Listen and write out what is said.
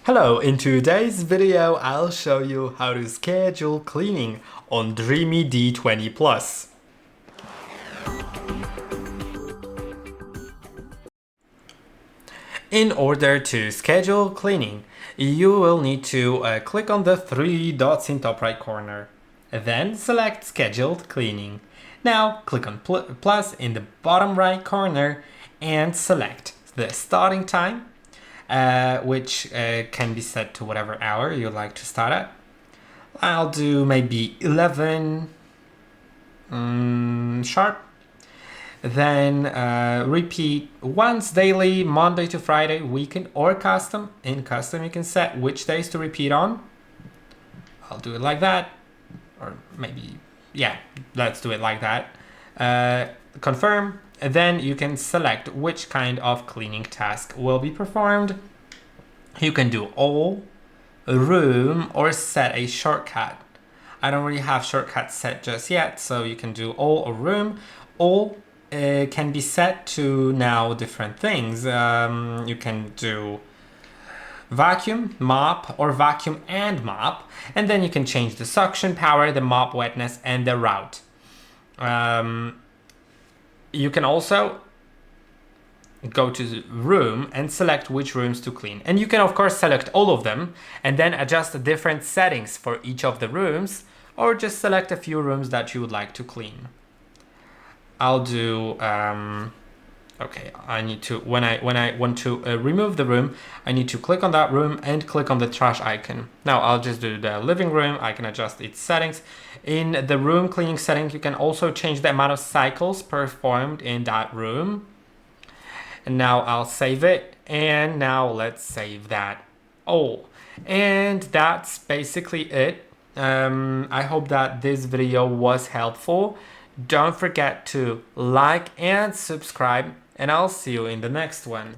Hello, in today's video I'll show you how to schedule cleaning on DREAME D20 Plus. In order to schedule cleaning, you will need to click on the three dots in top right corner. Then select Scheduled Cleaning. Now click on plus in the bottom right corner and select the starting time, which can be set to whatever hour you like to start at. I'll do maybe 11 sharp. Then repeat once daily, Monday to Friday, weekend or custom. In custom you can set which days to repeat on. I'll do it like that, or maybe, yeah, let's do it like that. Confirm, and then you can select which kind of cleaning task will be performed. You can do all, room, or set a shortcut. I don't really have shortcuts set just yet, so you can do all or room. All can be set to now different things. You can do vacuum, mop, or vacuum and mop, and then you can change the suction power, the mop wetness, and the route. You can also go to the room and select which rooms to clean, and you can of course select all of them and then adjust the different settings for each of the rooms, or just select a few rooms that you would like to clean. I'll do okay, I need to, when I want to remove the room, I need to click on that room and click on the trash icon. Now I'll just do the living room. I can adjust its settings. In the room cleaning setting, you can also change the amount of cycles performed in that room. And now I'll save it, and now let's save that all. And that's basically it. I hope that this video was helpful. Don't forget to like and subscribe, and I'll see you in the next one.